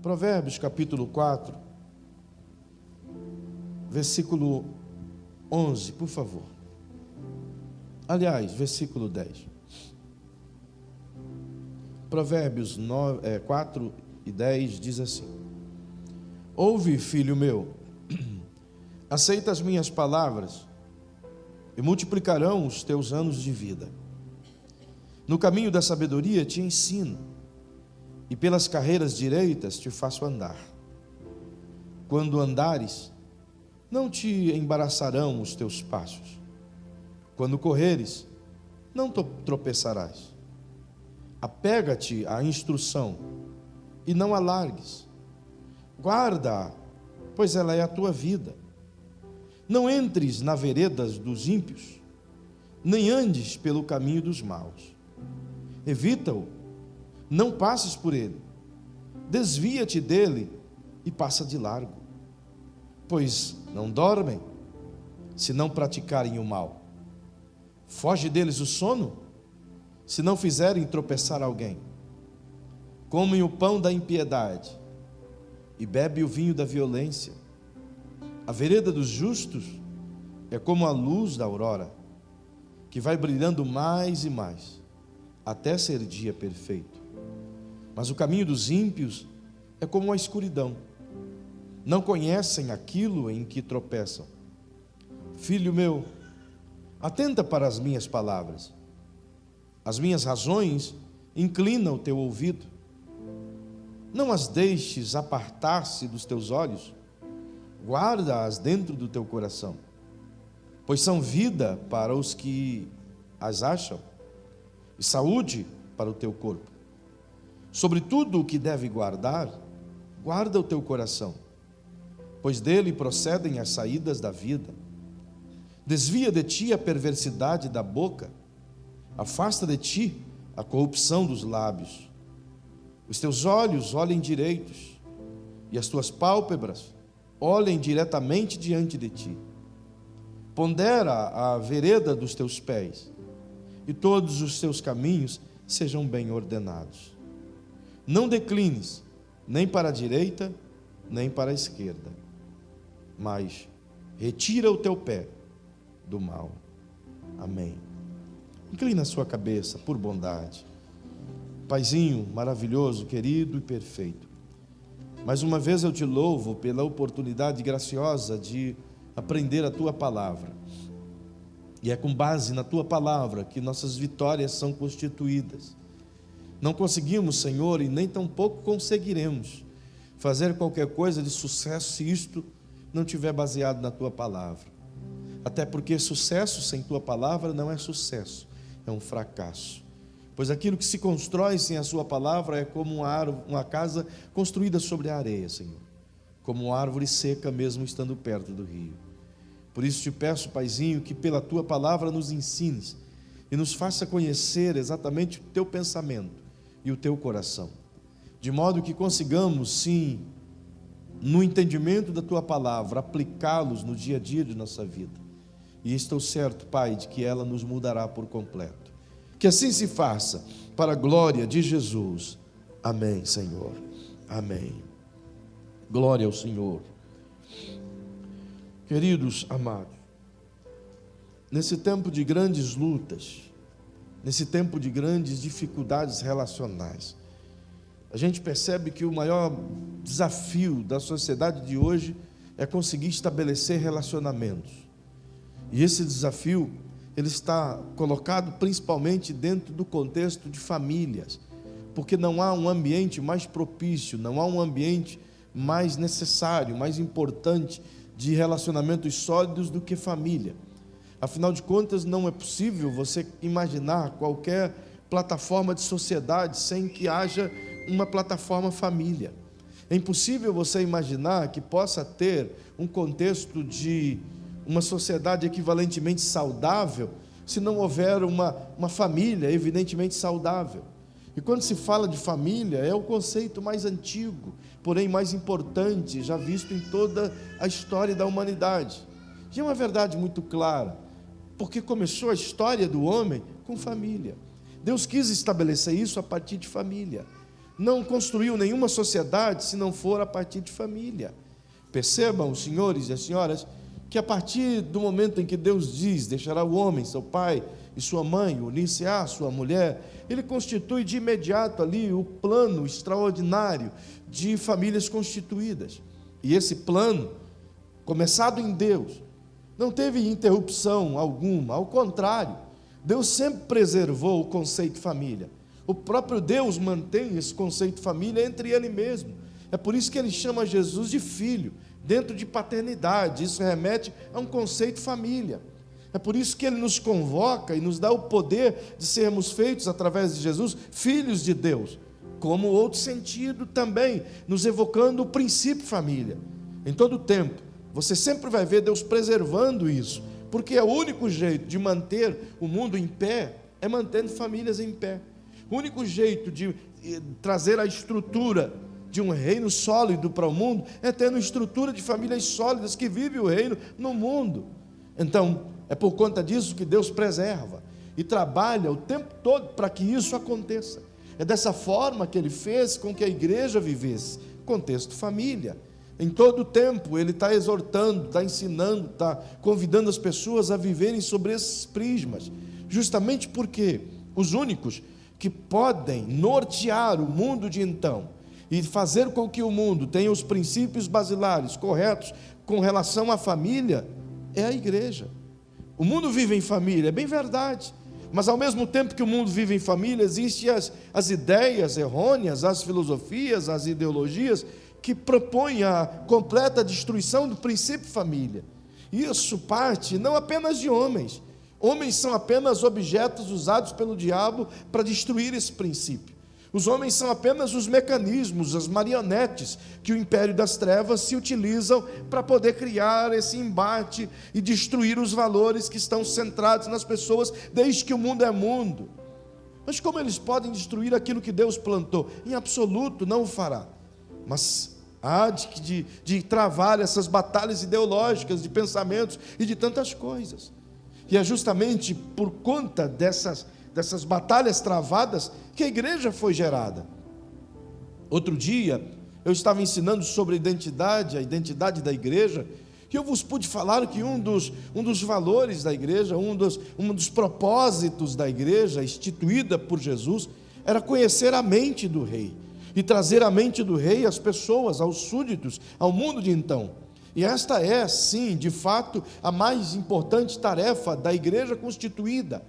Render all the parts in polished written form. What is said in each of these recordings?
Provérbios capítulo 4, versículo 11, por favor. Aliás, versículo 10. Provérbios 4 e 10 diz assim: Ouve, filho meu, aceita as minhas palavras, e multiplicarão os teus anos de vida. No caminho da sabedoria te ensino, e pelas carreiras direitas te faço andar. Quando andares, não te embaraçarão os teus passos. Quando correres, não tropeçarás. Apega-te à instrução e não a largues. Guarda-a, pois ela é a tua vida. Não entres na veredas dos ímpios, nem andes pelo caminho dos maus. Evita-o, não passes por ele. Desvia-te dele e passa de largo. Pois não dormem, se não praticarem o mal. Foge deles o sono, se não fizerem tropeçar alguém. Comem o pão da impiedade e bebe o vinho da violência. A vereda dos justos é como a luz da aurora, que vai brilhando mais e mais, até ser dia perfeito. Mas o caminho dos ímpios é como a escuridão. Não conhecem aquilo em que tropeçam. Filho meu, atenta para as minhas palavras. As minhas razões inclina o teu ouvido. Não as deixes apartar-se dos teus olhos. Guarda-as dentro do teu coração, pois são vida para os que as acham e saúde para o teu corpo. Sobre tudo o que deve guardar, guarda o teu coração, pois dele procedem as saídas da vida. Desvia de ti a perversidade da boca, afasta de ti a corrupção dos lábios. Os teus olhos olhem direitos, e as tuas pálpebras olhem diretamente diante de ti. Pondera a vereda dos teus pés, e todos os teus caminhos sejam bem ordenados. Não declines nem para a direita, nem para a esquerda, mas retira o teu pé do mal. Amém. Inclina a sua cabeça por bondade. Paizinho maravilhoso, querido e perfeito, mais uma vez eu te louvo pela oportunidade graciosa de aprender a tua palavra. E é com base na tua palavra que nossas vitórias são constituídas. Não conseguimos, Senhor, e nem tampouco conseguiremos fazer qualquer coisa de sucesso se isto não estiver baseado na tua palavra. Até porque sucesso sem tua palavra não é sucesso, é um fracasso. Pois aquilo que se constrói sem a sua palavra é como uma casa construída sobre a areia, Senhor, como uma árvore seca mesmo estando perto do rio. Por isso te peço, Paizinho, que pela tua palavra nos ensines e nos faça conhecer exatamente o teu pensamento e o teu coração, de modo que consigamos, sim, no entendimento da tua palavra, aplicá-los no dia a dia de nossa vida. E estou certo, Pai, de que ela nos mudará por completo. Que assim se faça, para a glória de Jesus. Amém, Senhor. Amém. Glória ao Senhor. Queridos amados, nesse tempo de grandes lutas, nesse tempo de grandes dificuldades relacionais, a gente percebe que o maior desafio da sociedade de hoje é conseguir estabelecer relacionamentos. E esse desafio, ele está colocado principalmente dentro do contexto de famílias, porque não há um ambiente mais propício, não há um ambiente mais necessário, mais importante de relacionamentos sólidos do que família. Afinal de contas, não é possível você imaginar qualquer plataforma de sociedade sem que haja uma plataforma família. É impossível você imaginar que possa ter um contexto de uma sociedade equivalentemente saudável se não houver uma família evidentemente saudável. E quando se fala de família, é o conceito mais antigo, porém mais importante, já visto em toda a história da humanidade. E é uma verdade muito clara, porque começou a história do homem com família. Deus quis estabelecer isso a partir de família. não construiu nenhuma sociedade se não for a partir de família. Percebam, os senhores e as senhoras, que a partir do momento em que Deus diz, deixará o homem, seu pai e sua mãe, unir-se-á à sua mulher, ele constitui de imediato ali o plano extraordinário de famílias constituídas. E esse plano, começado em Deus, não teve interrupção alguma, ao contrário, Deus sempre preservou o conceito de família. O próprio Deus mantém esse conceito de família entre Ele mesmo. É por isso que Ele chama Jesus de filho, dentro de paternidade. Isso remete a um conceito de família. É por isso que Ele nos convoca e nos dá o poder de sermos feitos, através de Jesus, filhos de Deus. Como outro sentido também, nos evocando o princípio família. Em todo o tempo, você sempre vai ver Deus preservando isso, porque é o único jeito de manter o mundo em pé, é mantendo famílias em pé. O único jeito de trazer a estrutura de um reino sólido para o mundo é tendo estrutura de famílias sólidas que vivem o reino no mundo. Então, é por conta disso que Deus preserva e trabalha o tempo todo para que isso aconteça. É dessa forma que Ele fez com que a igreja vivesse, contexto família. Em todo o tempo Ele está exortando, está ensinando, está convidando as pessoas a viverem sobre esses prismas, justamente porque os únicos que podem nortear o mundo de então e fazer com que o mundo tenha os princípios basilares corretos com relação à família é a igreja. O mundo vive em família, é bem verdade, mas ao mesmo tempo que o mundo vive em família, existem as ideias errôneas, as filosofias, as ideologias que propõem a completa destruição do princípio família. Isso parte não apenas de homens. Homens são apenas objetos usados pelo diabo para destruir esse princípio. Os homens são apenas os mecanismos, as marionetes que o império das trevas se utilizam para poder criar esse embate e destruir os valores que estão centrados nas pessoas desde que o mundo é mundo. Mas como eles podem destruir aquilo que Deus plantou? Em absoluto não o fará. Mas há de travar essas batalhas ideológicas, de pensamentos e de tantas coisas. E é justamente por conta dessas batalhas travadas que a igreja foi gerada. Outro dia, eu estava ensinando sobre a identidade da igreja, e eu vos pude falar que um dos valores da igreja, um dos propósitos da igreja, instituída por Jesus, era conhecer a mente do rei, e trazer a mente do rei às pessoas, aos súditos, ao mundo de então. E esta é, sim, de fato, a mais importante tarefa da igreja constituída.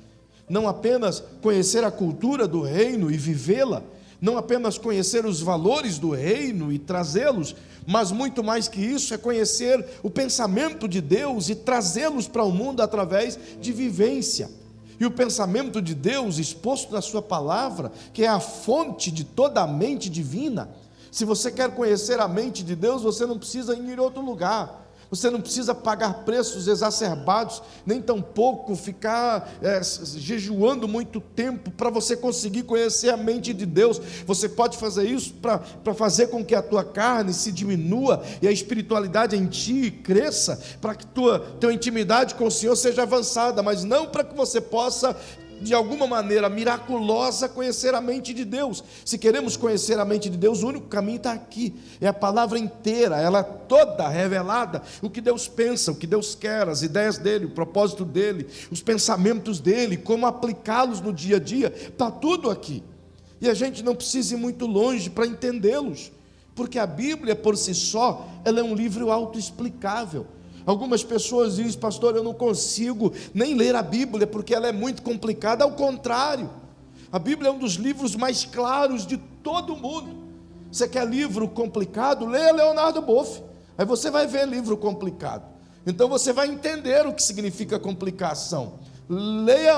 Não apenas conhecer a cultura do reino e vivê-la, não apenas conhecer os valores do reino e trazê-los, mas muito mais que isso, é conhecer o pensamento de Deus e trazê-los para o mundo através de vivência. E o pensamento de Deus exposto na sua palavra, que é a fonte de toda a mente divina. Se você quer conhecer a mente de Deus, você não precisa ir em outro lugar. Você não precisa pagar preços exacerbados, nem tampouco ficar jejuando muito tempo para você conseguir conhecer a mente de Deus. Você pode fazer isso para fazer com que a tua carne se diminua e a espiritualidade em ti cresça, para que tua intimidade com o Senhor seja avançada, mas não para que você possa, de alguma maneira miraculosa, conhecer a mente de Deus. Se queremos conhecer a mente de Deus, o único caminho está aqui, é a palavra inteira, ela toda revelada, o que Deus pensa, o que Deus quer, as ideias dele, o propósito dele, os pensamentos dele, como aplicá-los no dia a dia, está tudo aqui, e a gente não precisa ir muito longe para entendê-los, porque a Bíblia por si só, ela é um livro autoexplicável. Algumas pessoas dizem: pastor, eu não consigo nem ler a Bíblia porque ela é muito complicada. Ao contrário, a Bíblia é um dos livros mais claros de todo o mundo. Você quer livro complicado? Leia Leonardo Boff, aí você vai ver livro complicado, então você vai entender o que significa complicação. Leia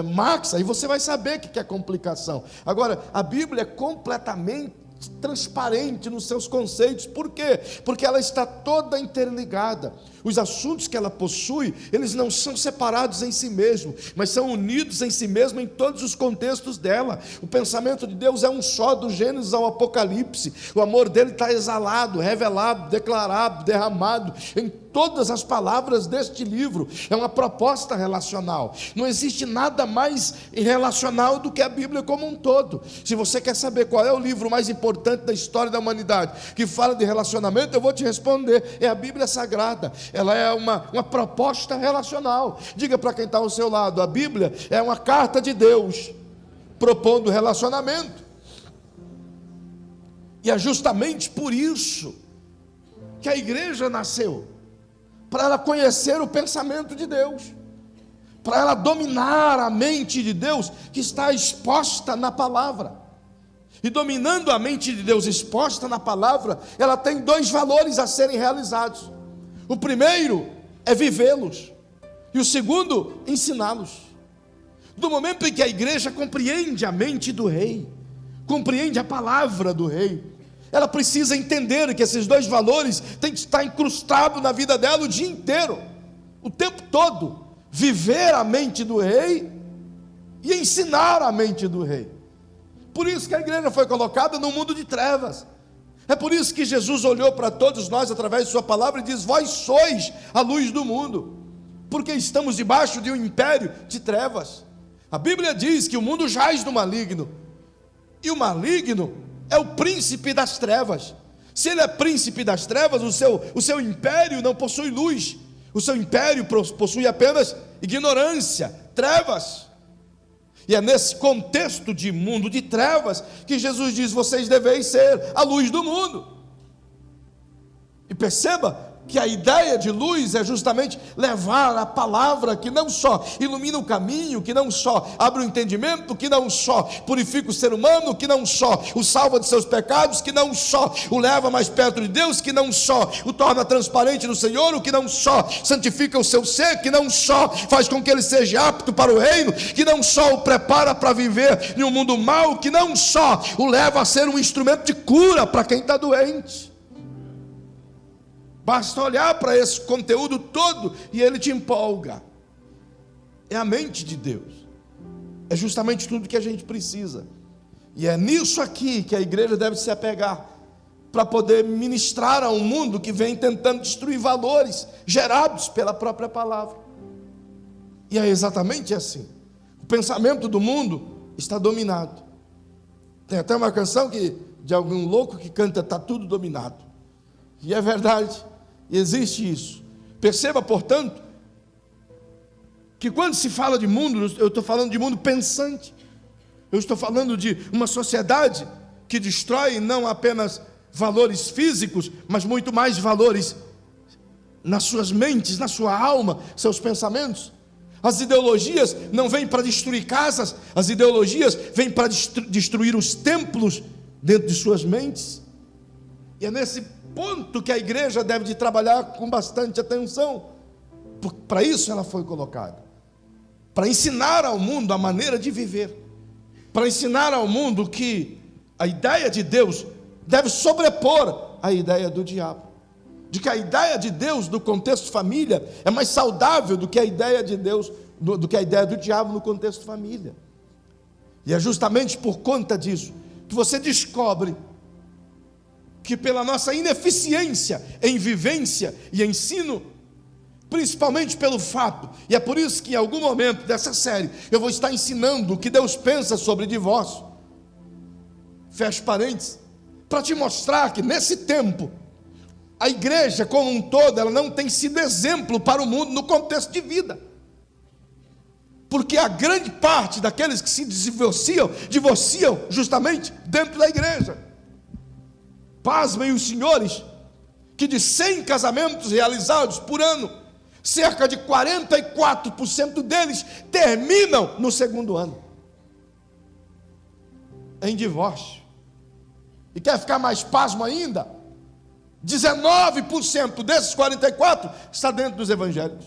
Marx, aí você vai saber o que é complicação. Agora, a Bíblia é completamente transparente nos seus conceitos. Por quê? Porque ela está toda interligada. Os assuntos que ela possui, eles não são separados em si mesmo, mas são unidos em si mesmo em todos os contextos dela. O pensamento de Deus é um só, do Gênesis ao Apocalipse. O amor dele está exalado, revelado, declarado, derramado em todas as palavras deste livro. É uma proposta relacional. Não existe nada mais relacional do que a Bíblia como um todo. Se você quer saber qual é o livro mais importante da história da humanidade que fala de relacionamento, eu vou te responder: é a Bíblia Sagrada. Ela é uma proposta relacional. Diga para quem está ao seu lado: a Bíblia é uma carta de Deus propondo relacionamento. E é justamente por isso que a igreja nasceu, para ela conhecer o pensamento de Deus, para ela dominar a mente de Deus que está exposta na palavra. E dominando a mente de Deus exposta na palavra, ela tem dois valores a serem realizados. O primeiro é vivê-los, e o segundo, ensiná-los. Do momento em que a igreja compreende a mente do rei, compreende a palavra do rei, ela precisa entender que esses dois valores têm que estar incrustados na vida dela o dia inteiro, o tempo todo. Viver a mente do rei e ensinar a mente do rei. Por isso que a igreja foi colocada no mundo de trevas. É por isso que Jesus olhou para todos nós através de sua palavra e diz: vós sois a luz do mundo, porque estamos debaixo de um império de trevas. A Bíblia diz que o mundo jaz no maligno, e o maligno é o príncipe das trevas. Se ele é príncipe das trevas, o seu império não possui luz, o seu império possui apenas ignorância, trevas. E é nesse contexto de mundo de trevas que Jesus diz: vocês deveis ser a luz do mundo. E perceba que a ideia de luz é justamente levar a palavra que não só ilumina o caminho, que não só abre o entendimento, que não só purifica o ser humano, que não só o salva de seus pecados, que não só o leva mais perto de Deus, que não só o torna transparente no Senhor, o que não só santifica o seu ser, que não só faz com que ele seja apto para o reino, que não só o prepara para viver em um mundo mau, que não só o leva a ser um instrumento de cura para quem está doente. Basta olhar para esse conteúdo todo e ele te empolga. É a mente de Deus. É justamente tudo que a gente precisa. E é nisso aqui que a igreja deve se apegar, para poder ministrar a um mundo que vem tentando destruir valores gerados pela própria palavra. E é exatamente assim. O pensamento do mundo está dominado. Tem até uma canção de algum louco que canta: está tudo dominado. E é verdade. Existe isso. Perceba, portanto, que quando se fala de mundo, eu estou falando de mundo pensante. Eu estou falando de uma sociedade que destrói não apenas valores físicos, mas muito mais valores nas suas mentes, na sua alma, seus pensamentos. As ideologias não vêm para destruir casas, as ideologias vêm para destruir os templos dentro de suas mentes. E é nesse ponto que a igreja deve de trabalhar com bastante atenção. Para isso ela foi colocada, para ensinar ao mundo a maneira de viver, para ensinar ao mundo que a ideia de Deus deve sobrepor a ideia do diabo, de que a ideia de Deus no contexto família é mais saudável do que a ideia de Deus, do que a ideia do diabo no contexto família. E é justamente por conta disso que você descobre que, pela nossa ineficiência em vivência e ensino, principalmente pelo fato, e é por isso que em algum momento dessa série eu vou estar ensinando o que Deus pensa sobre divórcio, fecho parênteses, para te mostrar que nesse tempo a igreja como um todo, ela não tem sido exemplo para o mundo no contexto de vida, porque a grande parte daqueles que se divorciam justamente dentro da igreja. Pasmem os senhores, que de 100 casamentos realizados por ano, cerca de 44% deles terminam no segundo ano em divórcio. E quer ficar mais pasmo ainda? 19% desses 44% está dentro dos evangélicos.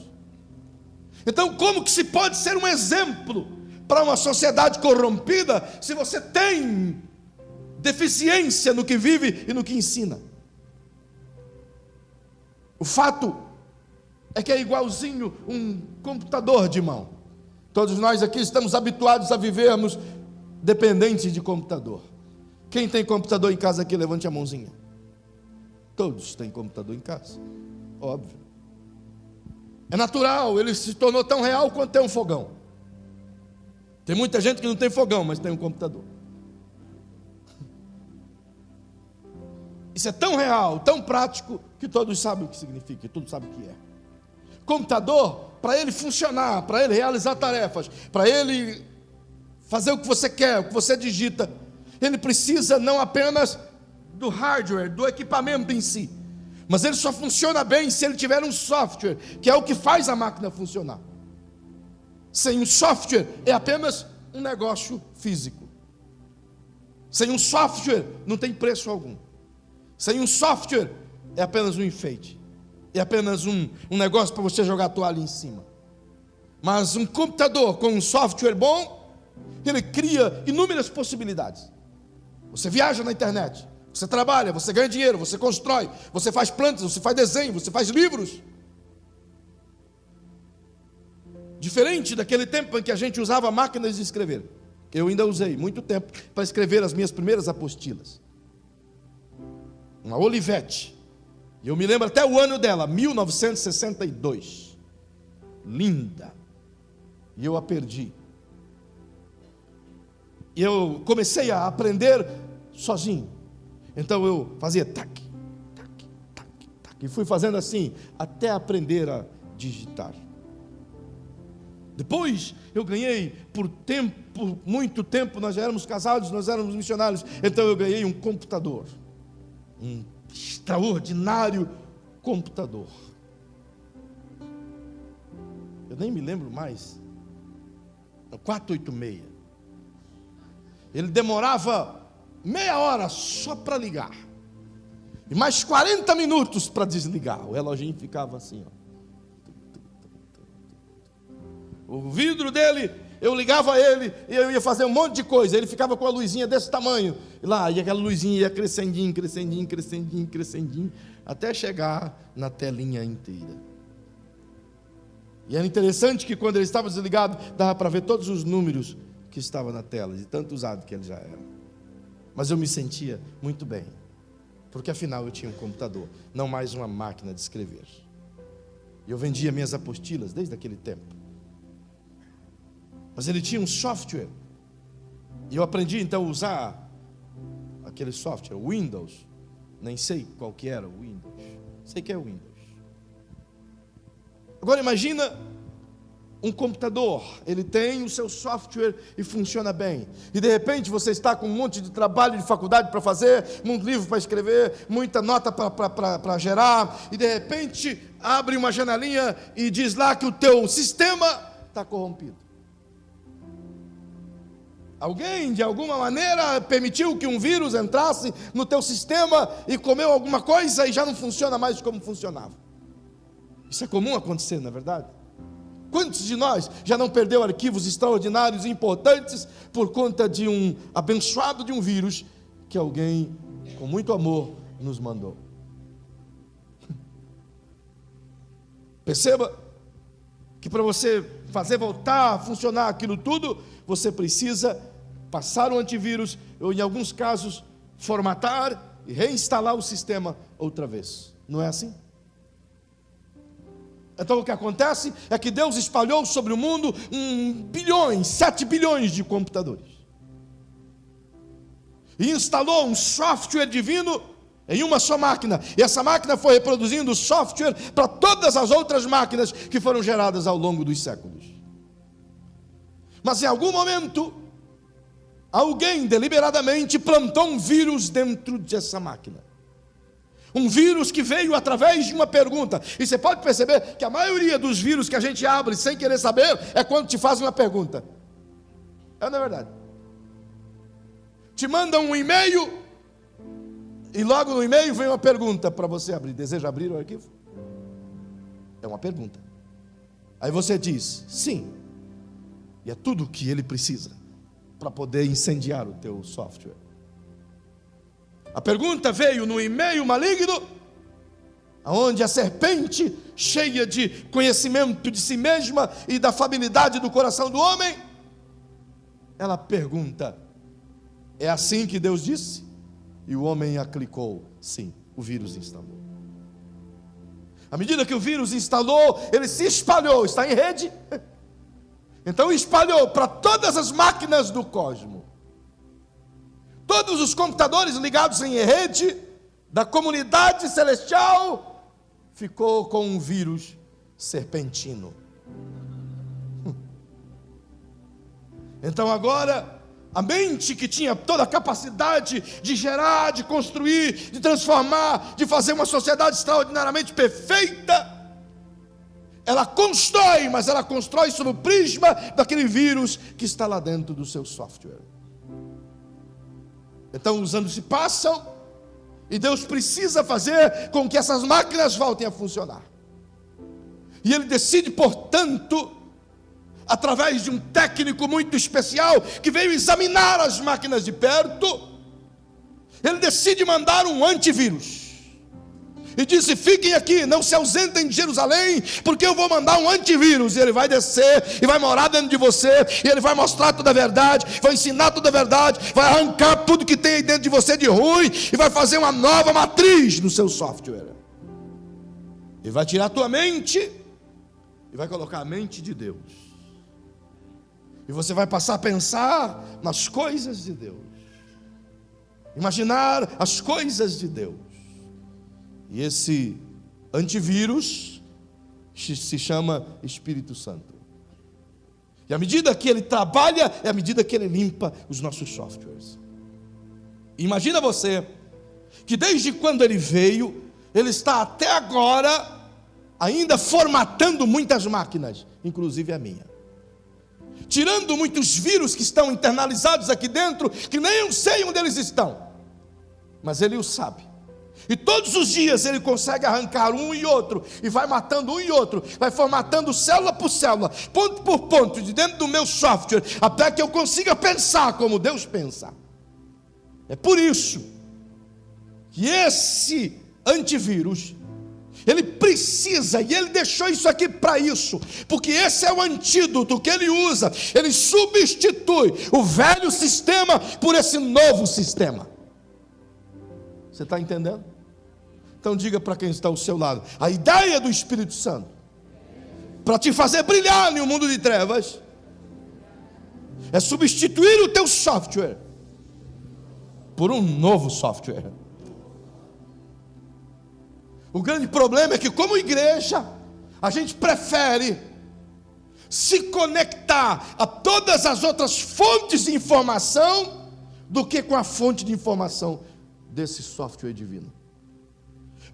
Então, como que se pode ser um exemplo para uma sociedade corrompida se você tem deficiência no que vive e no que ensina? O fato é que é igualzinho um computador de mão. Todos nós aqui estamos habituados a vivermos dependentes de computador. Quem tem computador em casa aqui, levante a mãozinha. Todos têm computador em casa, óbvio. É natural, ele se tornou tão real quanto tem um fogão. Tem muita gente que não tem fogão, mas tem um computador. Isso é tão real, tão prático, que todos sabem o que significa, todos sabem o que é. Computador, para ele funcionar, para ele realizar tarefas, para ele fazer o que você quer, o que você digita, ele precisa não apenas do hardware, do equipamento em si, mas ele só funciona bem se ele tiver um software, que é o que faz a máquina funcionar. Sem um software, é apenas um negócio físico. Sem um software, não tem preço algum. Sem um software, é apenas um enfeite. É apenas um negócio para você jogar a toalha em cima. Mas um computador com um software bom, ele cria inúmeras possibilidades. Você viaja na internet, você trabalha, você ganha dinheiro, você constrói, você faz plantas, você faz desenho, você faz livros. Diferente daquele tempo em que a gente usava máquinas de escrever. Eu ainda usei muito tempo para escrever as minhas primeiras apostilas. Uma Olivetti. E eu me lembro até o ano dela, 1962. Linda. E eu a perdi. E eu comecei a aprender sozinho. Então eu fazia tac, tac, tac, tac. E fui fazendo assim, até aprender a digitar. Depois eu ganhei, por muito tempo, nós já éramos casados, nós éramos missionários. Então eu ganhei um computador. Um extraordinário computador. Eu nem me lembro mais. 486. Ele demorava meia hora só para ligar. E mais 40 minutos para desligar. O reloginho ficava assim, ó. O vidro dele, eu ligava ele e eu ia fazer um monte de coisa. Ele ficava com a luzinha desse tamanho. E lá, e aquela luzinha ia crescendinho, crescendinho, crescendinho, crescendinho, até chegar na telinha inteira. E era interessante que quando ele estava desligado, dava para ver todos os números que estavam na tela, de tanto usado que ele já era. Mas eu me sentia muito bem, porque afinal eu tinha um computador, não mais uma máquina de escrever. E eu vendia minhas apostilas desde aquele tempo. Mas ele tinha um software. E eu aprendi então a usar aquele software, Windows. Nem sei qual que era o Windows. Sei que é Windows. Agora imagina um computador. Ele tem o seu software e funciona bem. E de repente você está com um monte de trabalho de faculdade para fazer, muito livro para escrever, muita nota para gerar. E de repente abre uma janelinha e diz lá que o teu sistema está corrompido. Alguém, de alguma maneira, permitiu que um vírus entrasse no teu sistema e comeu alguma coisa e já não funciona mais como funcionava. Isso é comum acontecer, não é verdade? Quantos de nós já não perdeu arquivos extraordinários e importantes por conta de um abençoado de um vírus que alguém, com muito amor, nos mandou? Perceba que para você fazer voltar a funcionar aquilo tudo, você precisa passar o antivírus, ou em alguns casos, formatar e reinstalar o sistema outra vez. Não é assim? Então o que acontece é que Deus espalhou sobre o mundo 7 bilhões de computadores. E instalou um software divino em uma só máquina. E essa máquina foi reproduzindo o software para todas as outras máquinas que foram geradas ao longo dos séculos. Mas em algum momento, alguém deliberadamente plantou um vírus dentro dessa máquina. Um vírus que veio através de uma pergunta. E você pode perceber que a maioria dos vírus que a gente abre sem querer saber é quando te fazem uma pergunta. É na verdade. Te mandam um e-mail e logo no e-mail vem uma pergunta para você abrir. Deseja abrir o arquivo? É uma pergunta. Aí você diz sim. E é tudo o que ele precisa para poder incendiar o teu software. A pergunta veio no e-mail maligno, onde a serpente, cheia de conhecimento de si mesma e da afabilidade do coração do homem, ela pergunta: é assim que Deus disse? E o homem a clicou, sim, o vírus instalou. À medida que o vírus instalou, ele se espalhou, está em rede. Então espalhou para todas as máquinas do cosmos. Todos os computadores ligados em rede da comunidade celestial ficou com um vírus serpentino. Então agora, a mente que tinha toda a capacidade de gerar, de construir, de transformar, de fazer uma sociedade extraordinariamente perfeita, ela constrói, mas ela constrói sob o prisma daquele vírus que está lá dentro do seu software. Então os anos se passam e Deus precisa fazer com que essas máquinas voltem a funcionar. E Ele decide, portanto, através de um técnico muito especial que veio examinar as máquinas de perto, Ele decide mandar um antivírus. E disse: fiquem aqui, não se ausentem de Jerusalém, porque eu vou mandar um antivírus. E ele vai descer e vai morar dentro de você, e ele vai mostrar toda a verdade, vai ensinar toda a verdade, vai arrancar tudo que tem aí dentro de você de ruim, e vai fazer uma nova matriz no seu software. E vai tirar a tua mente, e vai colocar a mente de Deus. E você vai passar a pensar nas coisas de Deus, imaginar as coisas de Deus. E esse antivírus se chama Espírito Santo. E à medida que ele trabalha, é à medida que ele limpa os nossos softwares. Imagina você que desde quando ele veio, ele está até agora ainda formatando muitas máquinas, inclusive a minha. Tirando muitos vírus que estão internalizados aqui dentro, que nem eu sei onde eles estão, mas ele o sabe. E todos os dias ele consegue arrancar um e outro, e vai matando um e outro, vai formatando célula por célula, ponto por ponto, de dentro do meu software, até que eu consiga pensar como Deus pensa. É por isso que esse antivírus, ele precisa, e ele deixou isso aqui para isso, porque esse é o antídoto que ele usa. Ele substitui o velho sistema por esse novo sistema. Você está entendendo? Então diga para quem está ao seu lado: a ideia do Espírito Santo para te fazer brilhar em um mundo de trevas é substituir o teu software por um novo software. O grande problema é que, como igreja, a gente prefere se conectar a todas as outras fontes de informação do que com a fonte de informação desse software divino.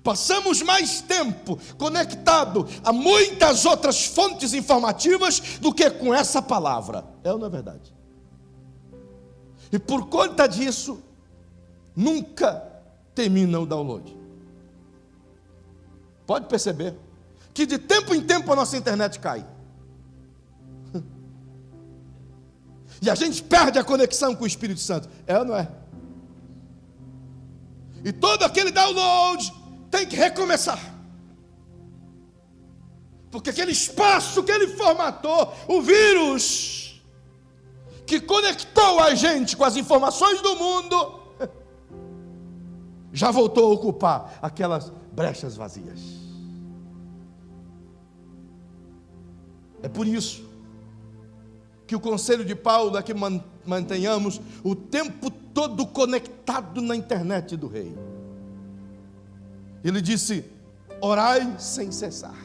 Passamos mais tempo conectado a muitas outras fontes informativas do que com essa palavra. É ou não é verdade? E por conta disso, nunca termina o download. Pode perceber que de tempo em tempo a nossa internet cai. E a gente perde a conexão com o Espírito Santo. É ou não é? E todo aquele download tem que recomeçar. Porque aquele espaço que ele formatou, o vírus que conectou a gente com as informações do mundo, já voltou a ocupar aquelas brechas vazias. É por isso que o conselho de Paulo é que mantenhamos o tempo todo conectado na internet do rei. Ele disse: orai sem cessar.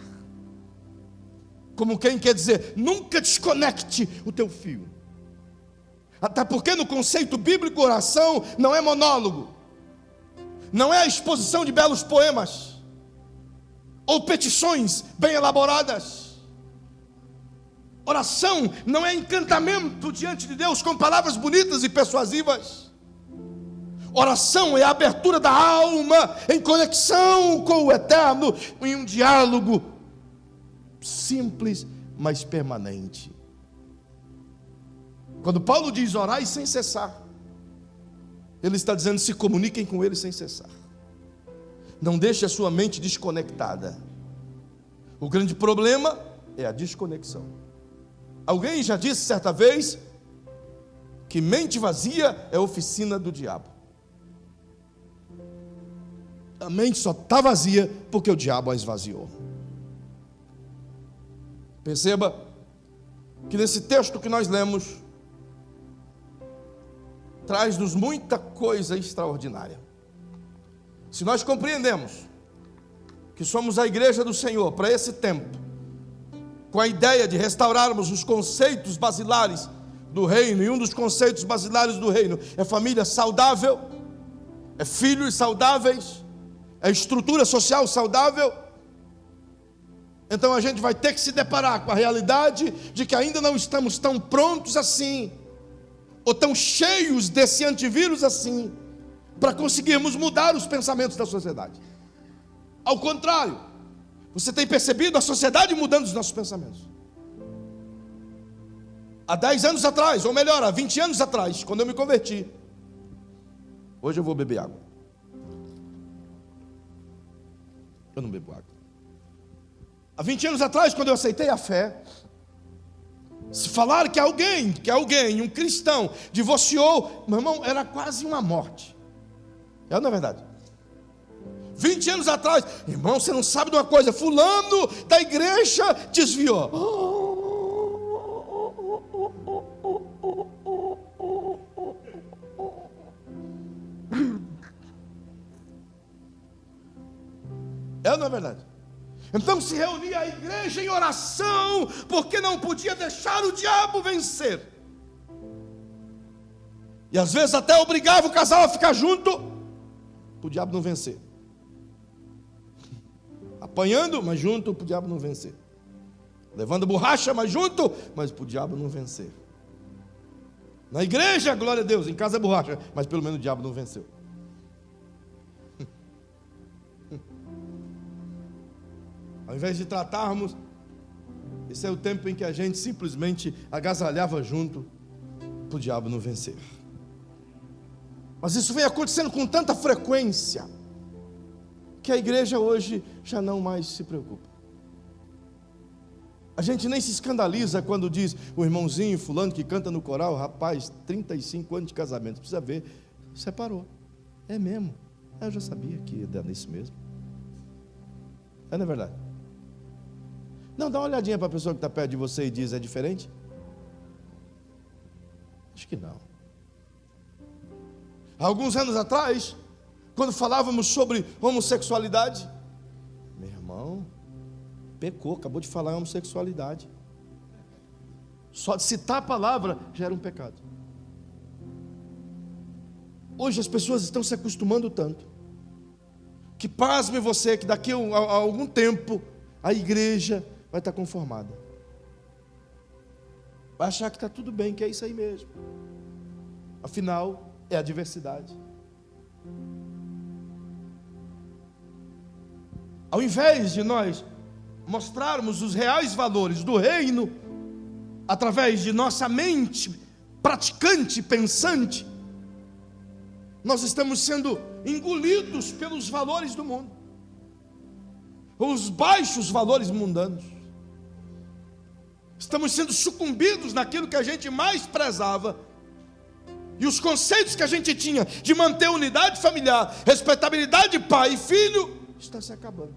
Como quem quer dizer, nunca desconecte o teu fio. Até porque no conceito bíblico, oração não é monólogo, não é a exposição de belos poemas ou petições bem elaboradas. Oração não é encantamento diante de Deus com palavras bonitas e persuasivas. Oração é a abertura da alma em conexão com o eterno, em um diálogo simples, mas permanente. Quando Paulo diz orai sem cessar, ele está dizendo: se comuniquem com ele sem cessar. Não deixe a sua mente desconectada. O grande problema é a desconexão. Alguém já disse certa vez que mente vazia é oficina do diabo. A mente só está vazia porque o diabo a esvaziou. Perceba que nesse texto que nós lemos, traz-nos muita coisa extraordinária. Se nós compreendemos que somos a igreja do Senhor para esse tempo, com a ideia de restaurarmos os conceitos basilares do reino, e um dos conceitos basilares do reino é família saudável, é filhos saudáveis, é estrutura social saudável, então a gente vai ter que se deparar com a realidade de que ainda não estamos tão prontos assim, ou tão cheios desse antivírus assim, para conseguirmos mudar os pensamentos da sociedade. Ao contrário, você tem percebido a sociedade mudando os nossos pensamentos. Há 10 anos atrás, ou melhor, há 20 anos atrás, quando eu me converti, hoje eu vou beber água. Eu não bebo água. Há 20 anos atrás, quando eu aceitei a fé, se falar que alguém, um cristão, divorciou, meu irmão, era quase uma morte. É, não é verdade? 20 anos atrás, irmão, você não sabe de uma coisa, fulano da igreja desviou. É ou não é verdade? Então se reunia a igreja em oração, porque não podia deixar o diabo vencer. E às vezes até obrigava o casal a ficar junto, para o diabo não vencer. Apanhando, mas junto, para o diabo não vencer. Levando borracha, mas junto, mas para o diabo não vencer. Na igreja, glória a Deus, em casa é borracha, mas pelo menos o diabo não venceu. Ao invés de tratarmos, esse é o tempo em que a gente simplesmente agasalhava junto para o diabo não vencer. Mas isso vem acontecendo com tanta frequência que a igreja hoje já não mais se preocupa. A gente nem se escandaliza quando diz o irmãozinho fulano que canta no coral, rapaz, 35 anos de casamento, precisa ver, separou. É mesmo, eu já sabia que ia dar nisso mesmo. Não é verdade? Não, dá uma olhadinha para a pessoa que está perto de você e diz, é diferente? Acho que não. Há alguns anos atrás, quando falávamos sobre homossexualidade, meu irmão, pecou, acabou de falar em homossexualidade. Só de citar a palavra já era um pecado. Hoje as pessoas estão se acostumando tanto, que pasme você, que daqui a algum tempo, a igreja vai estar conformada. Vai achar que está tudo bem, que é isso aí mesmo. Afinal, é a diversidade. Ao invés de nós mostrarmos os reais valores do reino, através de nossa mente praticante, pensante, nós estamos sendo engolidos pelos valores do mundo, os baixos valores mundanos. Estamos sendo sucumbidos naquilo que a gente mais prezava, e os conceitos que a gente tinha de manter unidade familiar, respeitabilidade de pai e filho, está se acabando.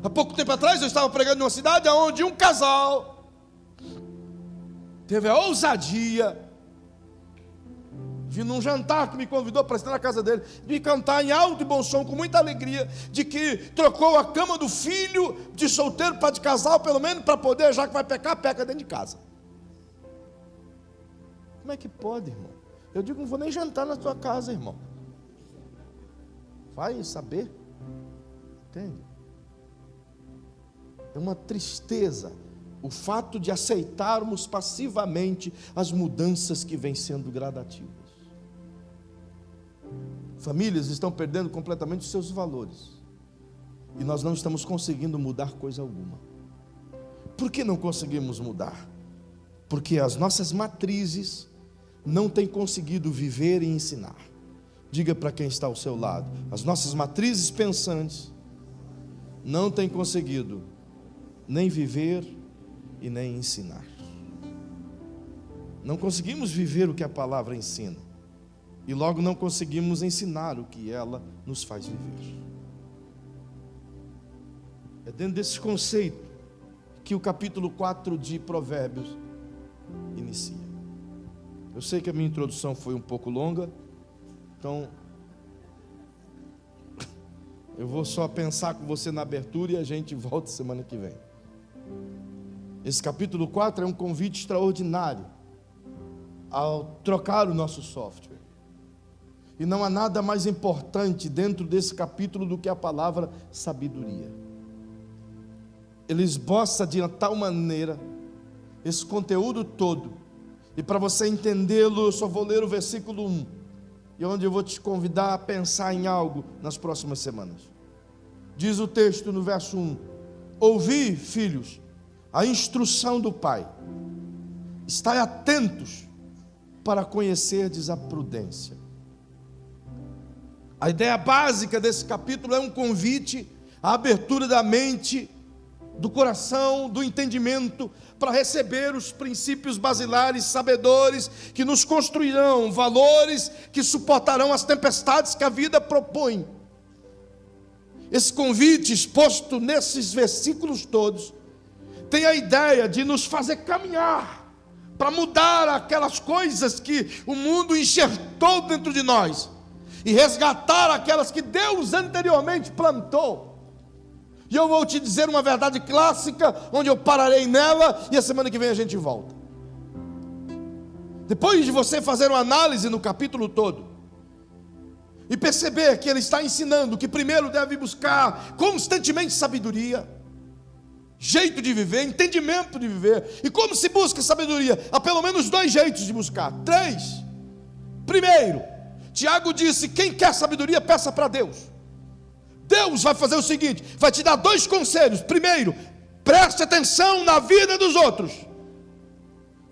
Há pouco tempo atrás eu estava pregando em uma cidade onde um casal teve a ousadia de num jantar que me convidou para estar na casa dele, de cantar em alto e bom som, com muita alegria, de que trocou a cama do filho de solteiro para de casal, pelo menos para poder, já que vai pecar, peca dentro de casa. Como é que pode, irmão? Eu digo, não vou nem jantar na tua casa, irmão. Vai saber? Entende? É uma tristeza o fato de aceitarmos passivamente as mudanças que vêm sendo gradativas. Famílias estão perdendo completamente os seus valores, e nós não estamos conseguindo mudar coisa alguma. Por que não conseguimos mudar? Porque as nossas matrizes não têm conseguido viver e ensinar. Diga para quem está ao seu lado, as nossas matrizes pensantes não têm conseguido nem viver e nem ensinar. Não conseguimos viver o que a palavra ensina, e logo não conseguimos ensinar o que ela nos faz viver. É dentro desse conceito que o capítulo 4 de Provérbios inicia. Eu sei que a minha introdução foi um pouco longa, então eu vou só pensar com você na abertura e a gente volta semana que vem. Esse capítulo 4 é um convite extraordinário ao trocar o nosso software. E não há nada mais importante dentro desse capítulo do que a palavra sabedoria. Ele esboça de tal maneira esse conteúdo todo. E para você entendê-lo, eu só vou ler o versículo 1. E onde eu vou te convidar a pensar em algo nas próximas semanas. Diz o texto no verso 1: ouvi, filhos, a instrução do Pai. Estai atentos para conhecerdes a prudência. A ideia básica desse capítulo é um convite à abertura da mente, do coração, do entendimento, para receber os princípios basilares, sabedores, que nos construirão valores que suportarão as tempestades que a vida propõe. Esse convite exposto nesses versículos todos tem a ideia de nos fazer caminhar para mudar aquelas coisas que o mundo enxertou dentro de nós e resgatar aquelas que Deus anteriormente plantou. E eu vou te dizer uma verdade clássica, onde eu pararei nela, e a semana que vem a gente volta. Depois de você fazer uma análise no capítulo todo, e perceber que ele está ensinando que primeiro deve buscar constantemente sabedoria, jeito de viver, entendimento de viver. E como se busca sabedoria? Há pelo menos 2 jeitos de buscar, 3. Primeiro, Tiago disse: quem quer sabedoria, peça para Deus. Deus vai fazer o seguinte, vai te dar 2 conselhos. Primeiro, preste atenção na vida dos outros.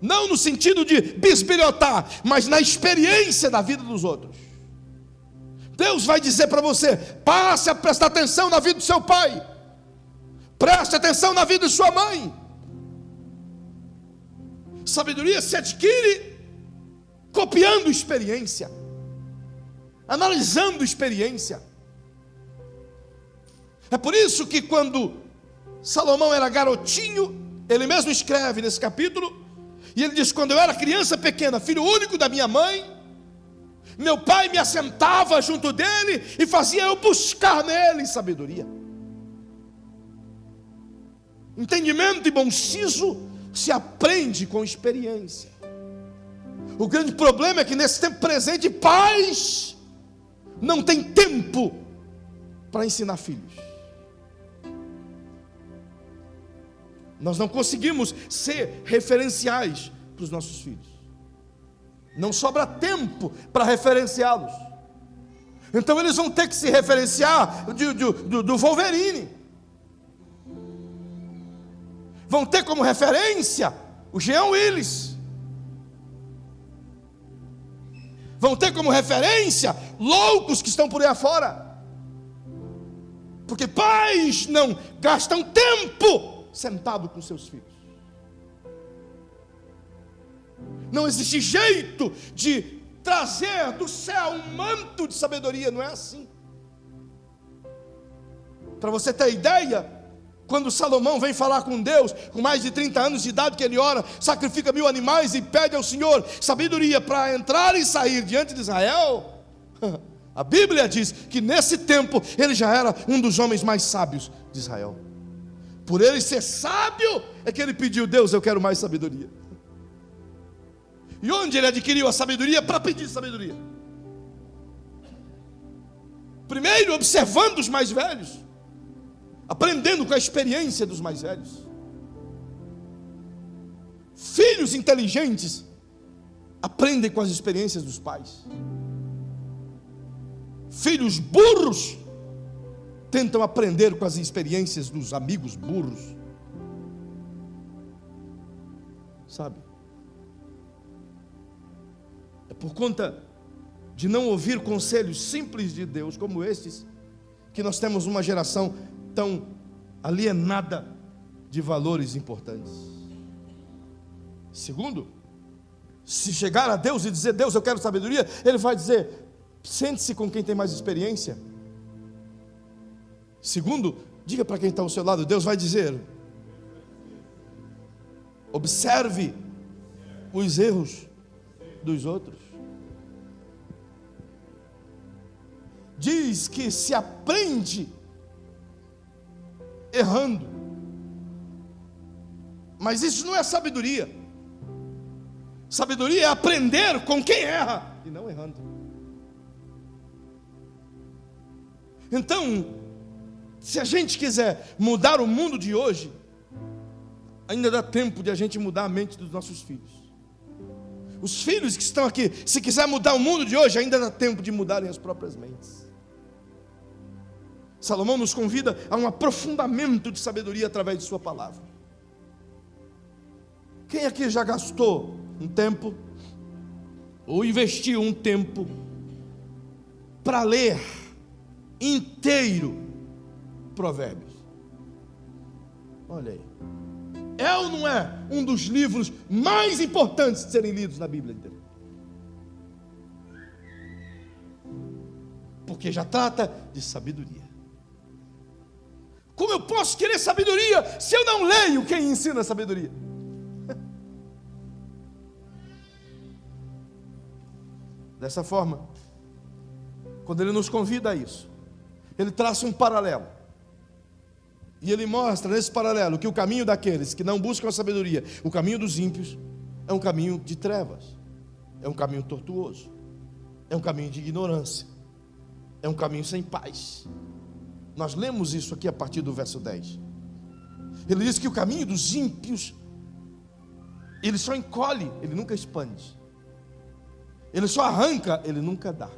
Não no sentido de bisbilhotar, mas na experiência da vida dos outros. Deus vai dizer para você: passe a prestar atenção na vida do seu pai, preste atenção na vida de sua mãe. Sabedoria se adquire copiando experiência, analisando experiência. É por isso que quando Salomão era garotinho, ele mesmo escreve nesse capítulo, e ele diz: quando eu era criança pequena, filho único da minha mãe, meu pai me assentava junto dele e fazia eu buscar nele sabedoria. Entendimento e bom siso se aprende com experiência. O grande problema é que nesse tempo presente, pais não têm tempo para ensinar filhos. Nós não conseguimos ser referenciais para os nossos filhos. Não sobra tempo para referenciá-los. Então eles vão ter que se referenciar do Wolverine. Vão ter como referência o Jean Willis. Vão ter como referência loucos que estão por aí afora. Porque pais não gastam tempo sentado com seus filhos. Não existe jeito de trazer do céu um manto de sabedoria, não é assim. Para você ter ideia, quando Salomão vem falar com Deus, com mais de 30 anos de idade que ele ora, sacrifica 1000 animais e pede ao Senhor sabedoria para entrar e sair diante de Israel, a Bíblia diz que nesse tempo ele já era um dos homens mais sábios de Israel. Por ele ser sábio, é que ele pediu: Deus, eu quero mais sabedoria. E onde ele adquiriu a sabedoria para pedir sabedoria? Primeiro, observando os mais velhos, aprendendo com a experiência dos mais velhos. Filhos inteligentes aprendem com as experiências dos pais. Filhos burros tentam aprender com as experiências dos amigos burros. Sabe? É por conta de não ouvir conselhos simples de Deus como estes, que nós temos uma geração tão alienada de valores importantes. Segundo, Se chegar a Deus e dizer: Deus, eu quero sabedoria, Ele vai dizer: sente-se com quem tem mais experiência. Segundo, diga para quem está ao seu lado: Deus vai dizer: observe os erros dos outros. Diz que se aprende errando, mas isso não é sabedoria. Sabedoria é aprender com quem erra e não errando. Então, se a gente quiser mudar o mundo de hoje, ainda dá tempo de a gente mudar a mente dos nossos filhos. Os filhos que estão aqui, se quiser mudar o mundo de hoje, ainda dá tempo de mudarem as próprias mentes. Salomão nos convida a um aprofundamento de sabedoria através de sua palavra. Quem aqui já gastou um tempo, ou investiu um tempo, para ler inteiro Provérbios? Olha aí. É ou não é um dos livros mais importantes de serem lidos na Bíblia inteira? Porque já trata de sabedoria. Como eu posso querer sabedoria se eu não leio quem ensina a sabedoria? Dessa forma, quando ele nos convida a isso, ele traça um paralelo. E ele mostra nesse paralelo que o caminho daqueles que não buscam a sabedoria, o caminho dos ímpios, é um caminho de trevas, é um caminho tortuoso, é um caminho de ignorância, é um caminho sem paz. Nós lemos isso aqui a partir do verso 10. Ele diz que o caminho dos ímpios, ele só encolhe, ele nunca expande. Ele só arranca, ele nunca dá.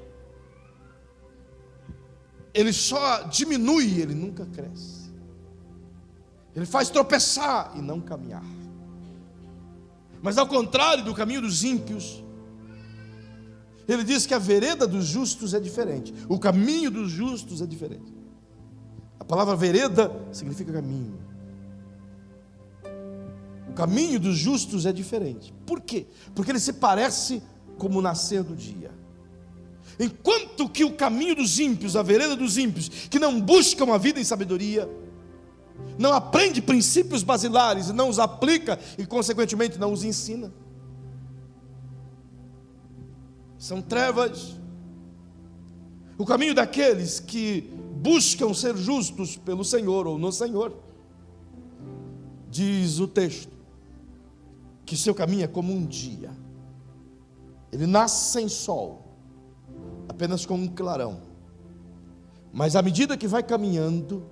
Ele só diminui, ele nunca cresce. Ele faz tropeçar e não caminhar. Mas ao contrário do caminho dos ímpios, ele diz que a vereda dos justos é diferente. O caminho dos justos é diferente. A palavra vereda significa caminho. O caminho dos justos é diferente. Por quê? Porque ele se parece como o nascer do dia. Enquanto que o caminho dos ímpios, a vereda dos ímpios, que não buscam a vida em sabedoria, não aprende princípios basilares e não os aplica e consequentemente não os ensina, são trevas. O caminho daqueles que buscam ser justos pelo Senhor ou no Senhor, diz o texto, que seu caminho é como um dia. Ele nasce sem sol, apenas com um clarão. Mas à medida que vai caminhando,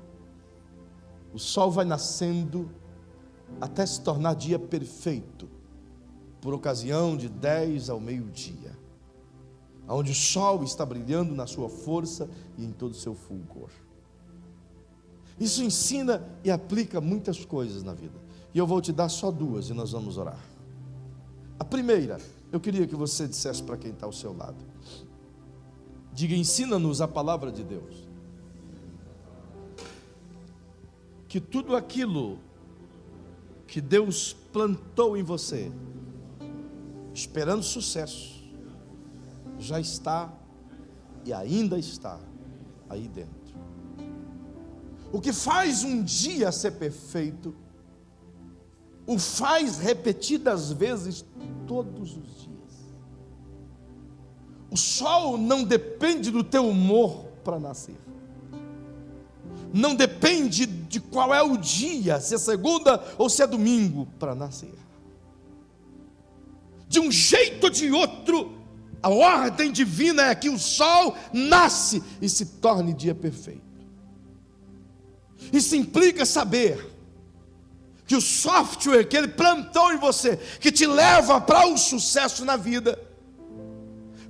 o sol vai nascendo até se tornar dia perfeito, por ocasião de 10 ao meio-dia, onde o sol está brilhando na sua força e em todo o seu fulgor. Isso ensina e aplica muitas coisas na vida. E eu vou te dar só duas e nós vamos orar. A primeira, eu queria que você dissesse para quem está ao seu lado. Diga: ensina-nos a palavra de Deus. Que tudo aquilo que Deus plantou em você, esperando sucesso, já está e ainda está aí dentro. O que faz um dia ser perfeito, o faz repetidas vezes todos os dias. O sol não depende do teu humor para nascer. Não depende de qual é o dia, se é segunda ou se é domingo, para nascer. De um jeito ou de outro, a ordem divina é que o sol nasce e se torne dia perfeito. Isso implica saber que o software que Ele plantou em você, que te leva para o sucesso na vida,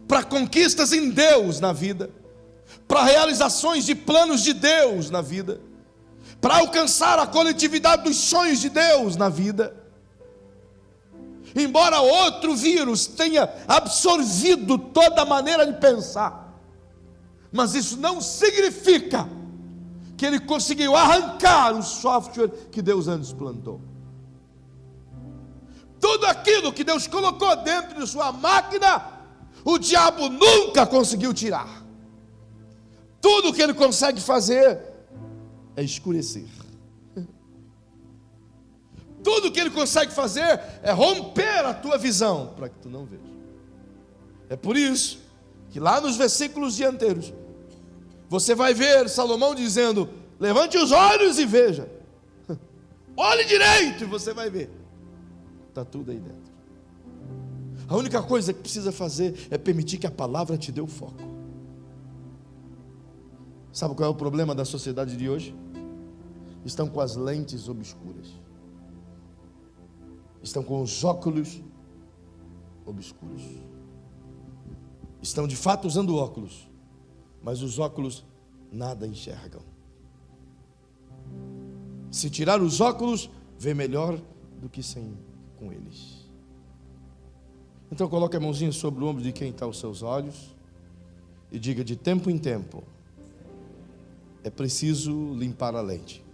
para conquistas em Deus na vida, para realizações de planos de Deus na vida, para alcançar a coletividade dos sonhos de Deus na vida, embora outro vírus tenha absorvido toda a maneira de pensar, mas isso não significa que ele conseguiu arrancar o software que Deus antes plantou. Tudo aquilo que Deus colocou dentro de sua máquina, o diabo nunca conseguiu tirar. Tudo que ele consegue fazer é escurecer. Tudo que ele consegue fazer é romper a tua visão, para que tu não veja. É por isso que lá nos versículos dianteiros, você vai ver Salomão dizendo: levante os olhos e veja. Olhe direito e você vai ver. Está tudo aí dentro. A única coisa que precisa fazer é permitir que a palavra te dê o foco. Sabe qual é o problema da sociedade de hoje? Estão com as lentes obscuras. Estão com os óculos obscuros. Estão de fato usando óculos, mas os óculos nada enxergam. Se tirar os óculos, vê melhor do que sem com eles. Então coloque a mãozinha sobre o ombro de quem está aos seus olhos e diga: de tempo em tempo é preciso limpar a lente.